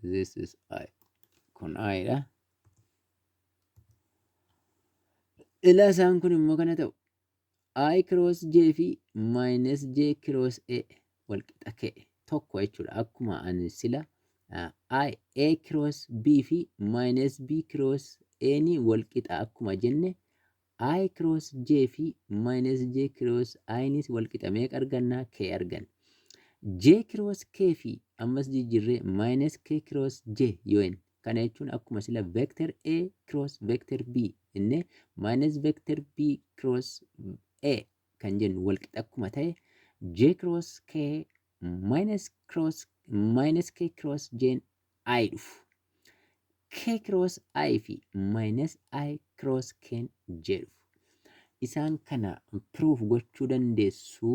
This is I. Kun I dha. Ilaa isaan kun immoo kana ta'u I cross J fi minus J cross A walqixa ka'e tokko jechuudha. Akkuma ani sila I A cross B fi minus B cross A ni walqixa akkuma jenne I cross J fi minus J cross I nis walqixa meeqa arganna? K arganna. J cross K fi ammas jijjiirree minus K cross J yoo inni kana jechuun akkuma sila vector A cross vector B inni minus vector B cross A kan jennu walqixa akkuma ta'e J cross K minus K cross J I dhufu. K cross I fi minus I cross K J dhufu. Isaan kana proof gochuu dandeessu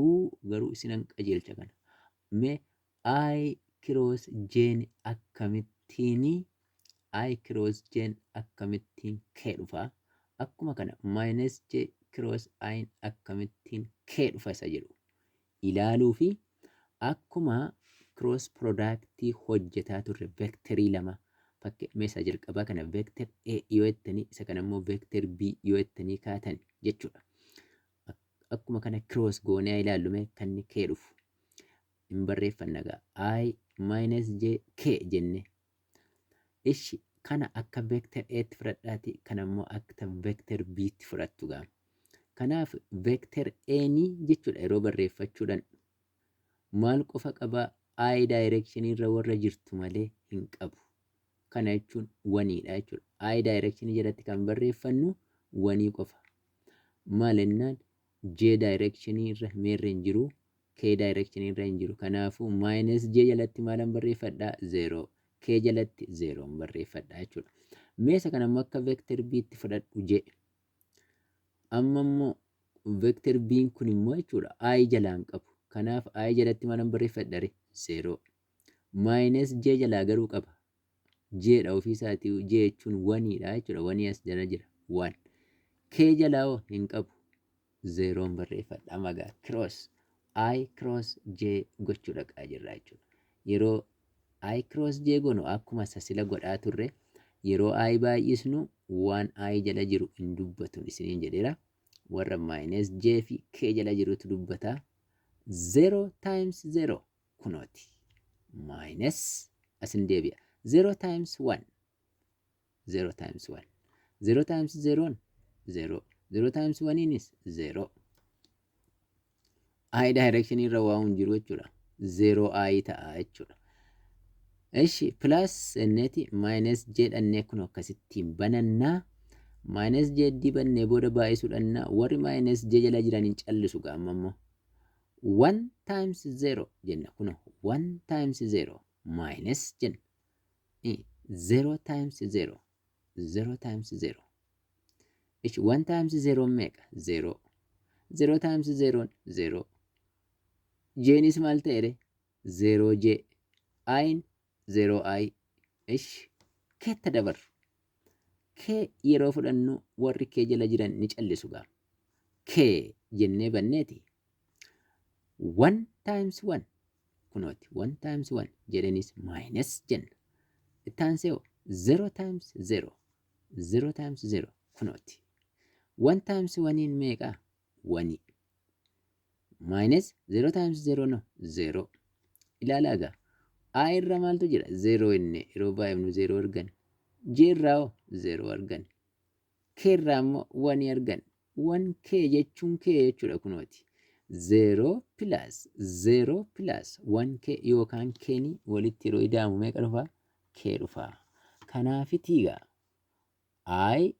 garuu isinan qajeelcha kana. Mee I cross J akkamittiin K dhufa? Akkuma kana minus J cross I akkamittiin K dhufa isa jedhu ilaaluu fi akkuma cross productii hojjetaa turre vectorii lama meeshaa jalqabaa kana vector A yoo jettanii isa kana immoo vector B yoo jettanii kaatan jechuudha. Akkuma kana cross goonee ilaallu mee kan K dhufu hin barreeffanna gaa I minus J K jenne. Ishi kana akka vector A tti fudhadhaati kana immoo akka vector B tti fudhattu gaa. Kanaaf vector A ni jechuudha yeroo barreeffachuudhaan maal qofa qabaa I direction irra warra jirtu malee hin qabu. Kana jechuun waniidha jechuudha. I direction jalatti kan barreeffannu wanii qofa. Maal jennaan J direction irra meerre hin jiru, K direction irra hin jiru. Kanaafuu minus J jalatti maalan barreeffadhaa? 0. K jalatti 0 barreeffadhaa jechuudha. Meeshaa kana immoo akka vector B tti fudhadhu J. Amma immoo vector B kun immoo jechuudha I jalaan qabu. Kanaaf I jalatti maalan barreeffadha? 0. Minus J jalaa garuu qaba. J dha ofii isaatii J jechuun waniidha jechuudha. Wanii as jala jira 1. K jalaa hin qabu 0 barreeffadha. Magaa cross I cross J gochuu dhaqaa jirra jechuudha. Yeroo I cross J goonu akkuma sasila godhaa turre yeroo I baay'isnu waan I jala jiru hin dubbatu isiniin jedheera. Warra minus J fi K jala jirutu dubbata. 0 times 0 kunooti. Minus asin deebi'a. 0 times 1. 0 times 1. 0 times 0 0. 0 times 1 is 0. I direction irra waa hin jiru jechuudha. 0 I ta'a jechuudha. Ishi plus neti minus J dhannee kun akkasittiin banannaa. Minus J dibannee booda baay'isuudhannaa warri minus J jala jiran hin callisu gaamma immoo. 1 times 0 jenna kun 1 times 0 minus jenna. 0 times 0. 0 times 0. Ishi 1 times 0 meeqa? 0. 0 times 0 0. Jnis maal ta'e? 0 J. I 0 I. Ishi keetta dabarru. K yeroo fudhannu warri K jala jiran ni callisu gaa. K jennee banneeti. 1 times 1 kunooti. 1 times 1 jedhanis minus jenna. Itaansee 0 times 0. 0 times 0 kunooti. 1 times 1 meeqa? 1. Minus 0 times 0 no 0. Ilaalaa gaa. I irra maaltu jira? 0 inni yeroo baay'ifnu 0 argan. J irraa 0 argan. K irraa immoo 1 argan. 1K jechuun K jechuudha kunooti. 0 plus 1K yookaan K ni walitti yeroo ida'amu meeqa dhufaa? K dhufaa. Kanaafitiigaa I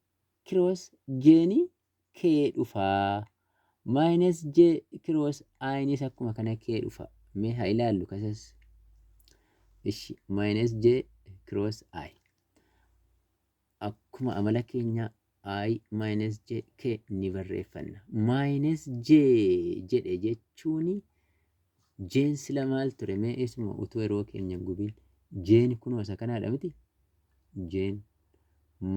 cross J ni K dhufaa. Minus J cross I nis akkuma kana K dhufaa. Mee haa ilaallu kasas. Ishi minus J cross I. Akkuma amala keenya I minus J K ni barreeffanna. Minus J jedhe jechuuni J'n sila maal ture mee isuma utuu yeroo keenya gubiin. J'n kunoo isa kanaadha miti. J'n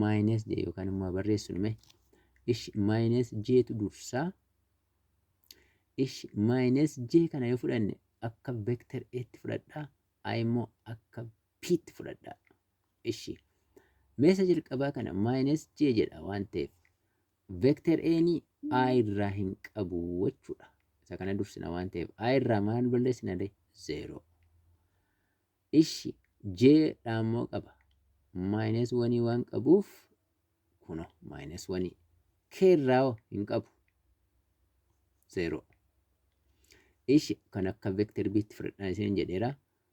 minus J yookaan immoo barreessuun mee. Ishi minus J tu dursaa. Ishi minus J kana yoo fudhanne akka vector A tti fudhadhaa. I immoo akka piitti fudhadhaa. Ishi meeshaa jalqabaa kana minus j jedha waan ta'eef vector a ni I irraa hin qabu jechuudha. Isa kana dursina waan ta'eef I irraa maal balleessina dee 0. Ishi j dhaammoo qaba minus 1 waan qabuuf kuno minus 1 k irraa hin qabu 0. Ishi kan akka vector b tti fudhadhaa isin jedheera.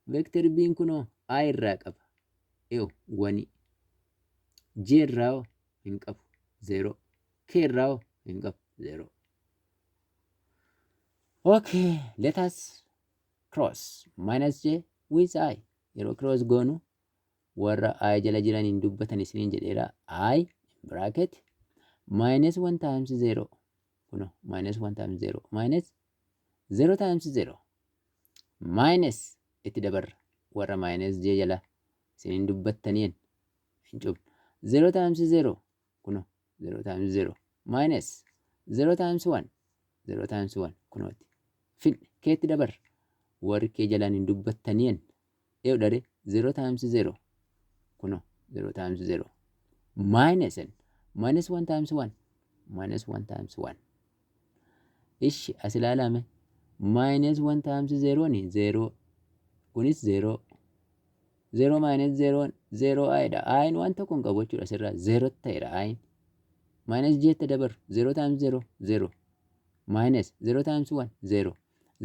Vector b kuno I irraa qaba 1 j irraa hin qabu 0 k irraa hin qabu 0. Okay, let us cross minus j with I. Yeroo cross goonu warra I jala jiran hin dubbatan isiniin jedheera. I bracket minus 1 times 0 kuno minus 1 times 0 minus 0 times 0 minus itti dabarra warra minus j jala isiniin dubbattaniin hin cubne 0 times 0 kuno 0 times 0 minus 0 times 1 0 times 1 kunooti fin keetti dabarra warri kee jalaan hin dubbattaniin eewdare 0 times 0 kuno 0 times 0 minus 1 times 1 minus 1 times 1 ishi as ilaalame minus 1 times 0 ni 0 kunis 0 0 minus 0 0 aida ain waan tokko hin qabu jechuudha asirraa 0 ta'eera ain minus j tti dabaru 0 times 0 0 minus 0 times 1 0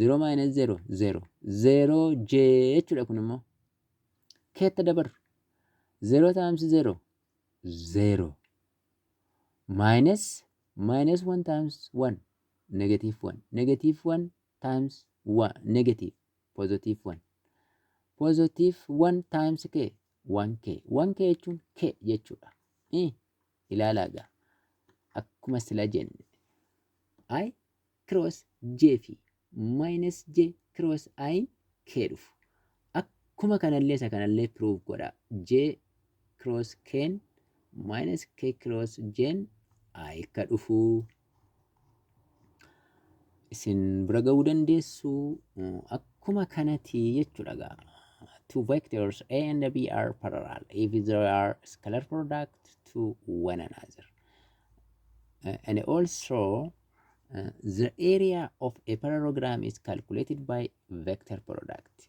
0 minus 0 0 0 j jechuudha kun immoo keetti dabaru 0 times 0 0 minus 1 times 1 negative 1 negative 1 times 1 negative positive 1 positive 1 times k 1k 1k jechuun k jechuudha. Ilaalaagaa akkuma sila jenne I cross j fi minus j cross I k dhufu akkuma kanallee isa kanallee prove godha j cross k minus k cross j I ka dhufu isin bira ga'uu dandeessu akkuma kanati jechuudha gaa. Two vectors a and b are parallel if they are scalar product to one another. And also the area of a parallelogram is calculated by vector product.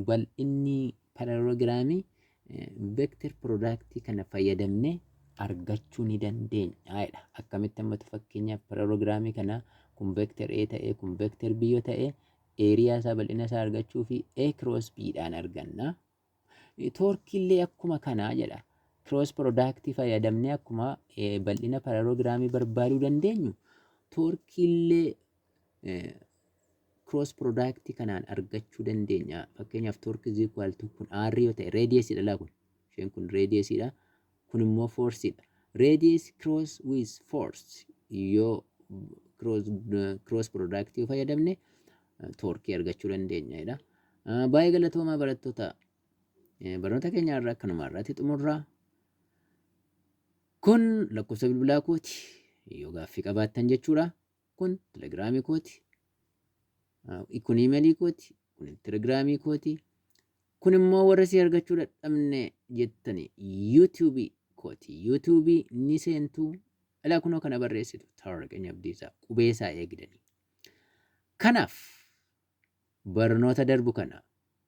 Bal inni parallelogramii vector product kana fayyadamne argachuu ni dandeenya. Akkamitti amma fakkeenyaaf parallelogramii kana kun vector a ta'e kun vector b yoo ta'e area isaa bal'ina isaa argachuu fi a cross b dhaan arganna. Torkiillee akkuma kanaa jedha. Cross product fayyadamne akkuma bal'ina parallelogramii barbaaduu dandeenyu torkiillee cross product kanaan argachuu dandeenya. Fakkeenyaaf torque is equal to kun r yoo ta'e radius dha kun. Isheen kun radius dha. Kun immoo force dha. Radius cross with force yoo cross product fayyadamne torkii argachuu dandeenya jedha. Baay'ee galatoomaa barattoota. Barnoota keenya irraa kanuma irratti xumurra. Kun lakkoofsa bilbilaa kooti. Yoo gaaffii qabaattan jechuudha. Kun telegiraamii kooti. Kun iimeelii kooti. Kun telegiraamii kooti. Kun immoo warra si argachuu dadhabne jettani yuutuubii kooti. Yuutuubii ni seentu. Alaa kunoo kana barreessitu Taarraqany Abdiisaa qubeessaa eegdanii. Kanaaf barnoota darbu kana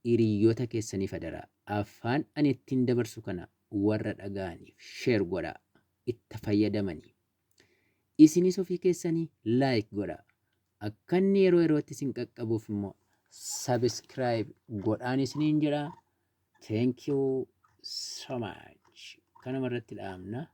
hiriyoota keessaniif adaraa afaan ani ittiin dabarsu kana warra dhaga'aniif sheer godhaa itti fayyadamanii isinis ofii keessanii laayik godhaa akka inni yeroo yerootti isin qaqqabuuf immoo sabiskiraayib godhaan isiniin jedhaa. Thank you so much. Kanuma irratti dhaamna.